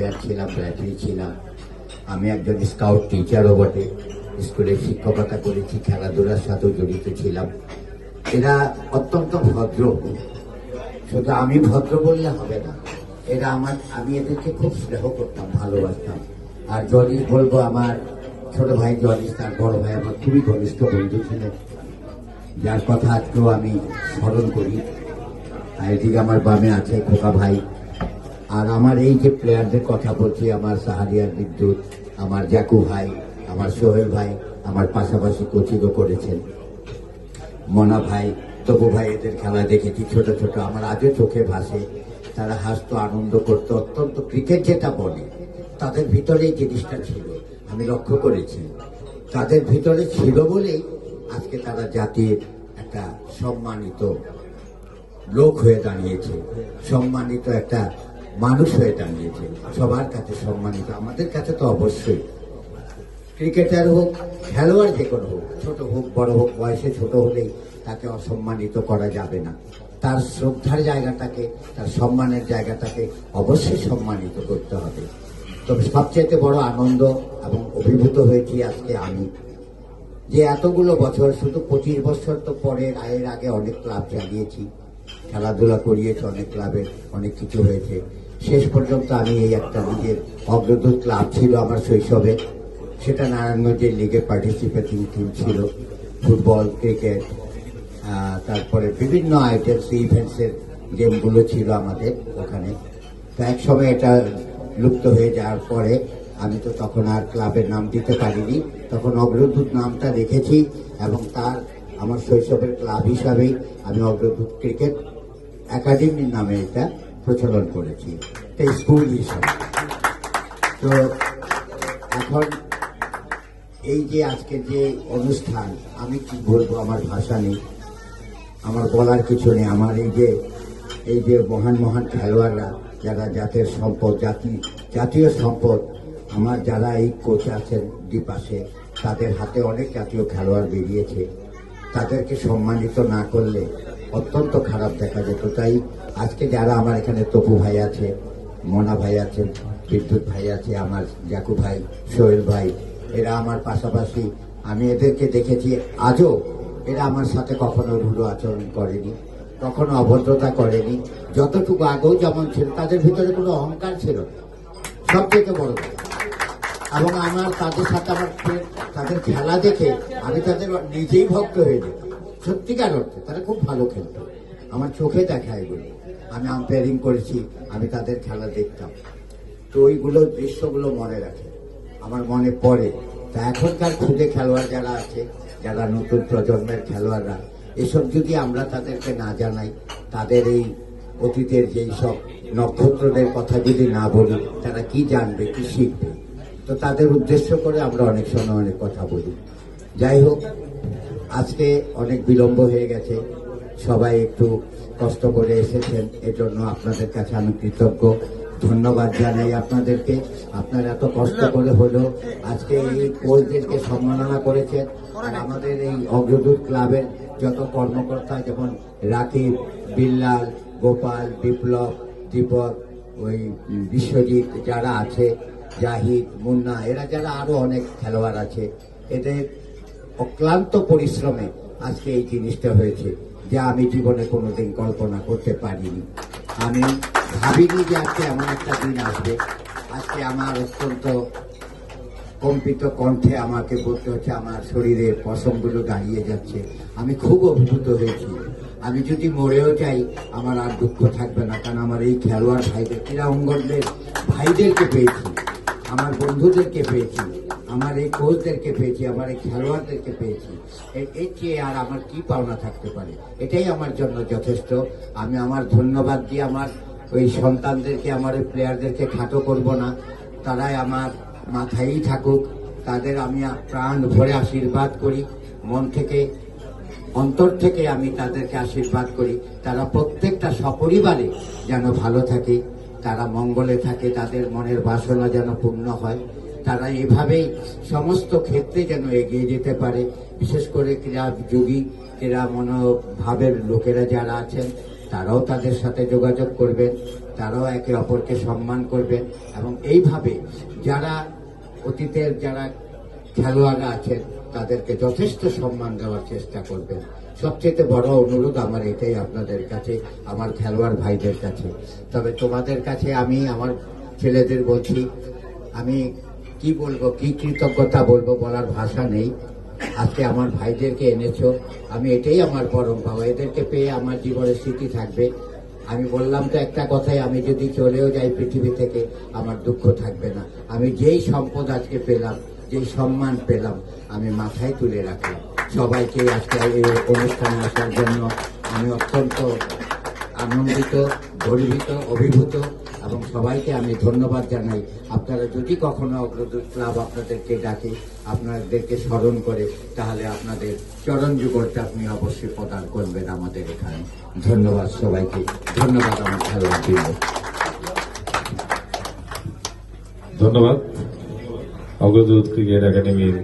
Umpire ছিলাম, referee ছিলাম। আমি একজন স্কাউট টিচারও বটে, স্কুলে শিক্ষকতা করেছি, খেলাধুলার সাথেও জড়িত ছিলাম। এরা অত্যন্ত ভদ্র, শুধু আমি ভদ্র বললে হবে না, এরা আমি এদেরকে খুব স্নেহ করতাম, ভালোবাসতাম। আর জনিস বলবো, আমার ছোট ভাই জনিস, তার বড় ভাই আমার খুবই ঘনিষ্ঠ বন্ধু ছিলেন, যার কথা আজকেও আমি স্মরণ করি। আর এদিকে আমার বামে আছে খোকা ভাই। আর আমার এই যে প্লেয়ারদের কথা বলছি, আমার সাহারিয়ার বিদ্যুৎ, আমার জাকু ভাই, আমার সোহেল ভাই, আমার পাশাপাশি কোচিংও করেছেন, মনা ভাই, তবু ভাই, এদের খেলা দেখেছি ছোট ছোট, আমার আজও চোখে ভাসে। তারা হাসতো, আনন্দ করতো, অত্যন্ত ক্রিকেট যেটা বলে তাদের ভিতরে এই জিনিসটা ছিল, আমি লক্ষ্য করেছি। তাদের ভিতরে ছিল বলেই আজকে তারা জাতির একটা সম্মানিত লোক হয়ে দাঁড়িয়েছে, সম্মানিত একটা মানুষ হয়ে দাঁড়িয়েছে, সবার কাছে সম্মানিত। আমাদের কাছে তো অবশ্যই, ক্রিকেটার হোক, খেলোয়াড় যে কোনো হোক, ছোট হোক বড় হোক, বয়সে ছোট হলেই তাকে অসম্মানিত করা যাবে না। তার শ্রদ্ধার জায়গাটাকে, তার সম্মানের জায়গাটাকে অবশ্যই সম্মানিত করতে হবে। তবে সবচেয়ে বড় আনন্দ এবং অভিভূত হয়েছি আজকে আমি, যে এতগুলো বছর, শুধু 25 বছর তো পরের এর আগে অনেক ক্লাব চালিয়েছি, খেলাধুলা করিয়েছি, অনেক ক্লাবে অনেক কিছু হয়েছে। শেষ পর্যন্ত আমি এই একটা নিজের অগ্রদূত ক্লাব ছিল আমার শৈশবে, সেটা নারায়ণগঞ্জের লিগে পার্টিসিপেটিং টিম ছিল, ফুটবল, ক্রিকেট, তারপরে বিভিন্ন আইটেমস ইভেন্টসের গেমগুলো ছিল আমাদের ওখানে। তো এক সময় এটা লুপ্ত হয়ে যাওয়ার পরে আমি তো তখন আর ক্লাবের নাম দিতে পারিনি, তখন অগ্রদূত নামটা রেখেছি এবং তার আমার শৈশবের ক্লাব হিসাবেই আমি অগ্রদূত ক্রিকেট একাডেমির নামে এটা প্রচলন করেছি, এটা স্কুল হিসাবে। তো এখন এই যে আজকের যে অনুষ্ঠান, আমি কি বলবো, আমার ভাষা নেই, আমার বলার কিছু নেই। আমার এই যে মহান মহান খেলোয়াড়রা, যারা জাতীয় সম্পদ, জাতীয় সম্পদ, আমার যারা এই কোচ আছেন ডিপাশে, তাদের হাতে অনেক জাতীয় খেলোয়াড় বেরিয়েছে, তাদেরকে সম্মানিত না করলে অত্যন্ত খারাপ দেখা যেত। তাই আজকে যারা আমার এখানে তপু ভাই আছে, মনা ভাই আছেন, বিদ্যুৎ ভাই আছে, আমার জাকু ভাই, সোহেল ভাই, এরা আমার পাশাপাশি, আমি এদেরকে দেখেছি, আজও এরা আমার সাথে কখনো রূঢ় আচরণ করেনি, কখনো অভদ্রতা করেনি। যতটুকু আগেও যেমন ছিল, তাদের ভিতরে কোনো অহংকার ছিল সবথেকে বড় কথা। এবং আমার তাদের সাথে তাদের খেলা দেখে আমি তাদের নিজেই ভক্ত হয়ে যেতাম, সত্যিকার অর্থে তারা খুব ভালো খেলত, আমার চোখে দেখা এগুলো। আমি আম্পায়ারিং করেছি, আমি তাদের খেলা দেখতাম, তো ওইগুলো দৃশ্যগুলো মনে রাখে, আমার মনে পড়ে। তা এখনকার খুদে খেলোয়াড় যারা আছে, যারা নতুন প্রজন্মের খেলোয়াড়রা, এসব যদি আমরা তাদেরকে না জানাই, তাদের এই অতীতের যেই সব নক্ষত্রদের কথা যদি না বলি, তারা কি জানবে, কি শিখবে? তো তাদের উদ্দেশ্য করে আমরা অনেক সময় অনেক কথা বলি। যাই হোক, আজকে অনেক বিলম্ব হয়ে গেছে, সবাই একটু কষ্ট করে এসেছেন, এজন্য আপনাদের কাছে আমি কৃতজ্ঞ, ধন্যবাদ জানাই আপনাদেরকে। আপনারা এত কষ্ট করে হলো আজকে এই কোচদেরকে সম্মাননা করেছেন। আর আমাদের এই অগ্রদূত ক্লাবের যত কর্মকর্তা, যেমন রাকিব, বিল্লাল, গোপাল, বিপ্লব, দীপক, ওই বিশ্বজিৎ যারা আছে, জাহিদ, মুন্না, এরা যারা আরো অনেক খেলোয়াড় আছে, এদের অক্লান্ত পরিশ্রমে আজকে এই জিনিসটা হয়েছে, যা আমি জীবনে কোনোদিন কল্পনা করতে পারিনি। আমি ভাবিনি যে আজকে এমন একটা দিন আসবে। আজকে আমার অত্যন্ত কম্পিত কণ্ঠে আমাকে বলতে হচ্ছে, আমার শরীরের পশমগুলো দাঁড়িয়ে যাচ্ছে, আমি খুব অভিভূত হয়েছি। আমি যদি মরেও যাই আমার আর দুঃখ থাকবে না, কারণ আমার এই খেলোয়াড় ভাইদের, ক্রীড়া অঙ্গনদের ভাইদেরকে পেয়েছি, আমার বন্ধুদেরকে পেয়েছি, আমার এই কোচদেরকে পেয়েছি, আমার এই খেলোয়াড়দেরকে পেয়েছি। এর চেয়ে আর আমার কি পাওনা থাকতে পারে? এটাই আমার জন্য যথেষ্ট। আমি আমার ধন্যবাদ দিয়ে আমার ওই সন্তানদেরকে, আমার ওই প্লেয়ারদেরকে খাটো করব না, তারাই আমার মাথায়ই থাকুক, তাদের আমি প্রাণ ভরে আশীর্বাদ করি, মন থেকে, অন্তর থেকে আমি তাদেরকে আশীর্বাদ করি, তারা প্রত্যেকটা সপরিবারে যেন ভালো থাকে, তারা মঙ্গলে থাকে, তাদের মনের বাসনা যেন পূর্ণ হয়, তারা এভাবেই সমস্ত ক্ষেত্রে যেন এগিয়ে যেতে পারে। বিশেষ করে ক্রীড়া যোগী, ক্রীড়া মনোভাবের লোকেরা যারা আছেন, তারাও তাদের সাথে যোগাযোগ করবেন, তারাও একে অপরকে সম্মান করবেন এবং এইভাবে যারা অতীতের যারা খেলোয়াড়রা আছেন তাদেরকে যথেষ্ট সম্মান দেওয়ার চেষ্টা করবেন। সবচেয়ে বড় অনুরোধ আমার এটাই আপনাদের কাছে, আমার খেলোয়াড় ভাইদের কাছে। তবে তোমাদের কাছে আমি আমার ছেলেদের বলছি, আমি কি বলবো, কি কৃতজ্ঞতা বলবো, বলার ভাষা নেই। আজকে আমার ভাইদেরকে এনেছো, আমি এটাই আমার পরম পাওয়া। এদেরকে পেয়ে আমার জীবনের স্মৃতি থাকবে। আমি বললাম তো একটা কথাই, আমি যদি চলেও যাই পৃথিবী থেকে আমার দুঃখ থাকবে না। আমি যেই সম্পদ আজকে পেলাম, যেই সম্মান পেলাম, আমি মাথায় তুলে রাখলাম। সবাইকে আজকে এই অনুষ্ঠানে আসার জন্য আমি অত্যন্ত আনন্দিত, গর্বিত, অভিভূত এবং সবাইকে আমি ধন্যবাদ জানাই। আপনারা যদি কখনো অগ্রদূত ক্লাব আপনাদেরকে ডাকে, আপনাদেরকে স্মরণ করে, তাহলে আপনাদের চরণ যুগলটা আপনি অবশ্যই প্রদান করবেন আমাদের এখানে। ধন্যবাদ সবাইকে, ধন্যবাদ আমার খেলোয়াড়। ধন্যবাদ অগ্রদূত ক্রিকেট একাডেমির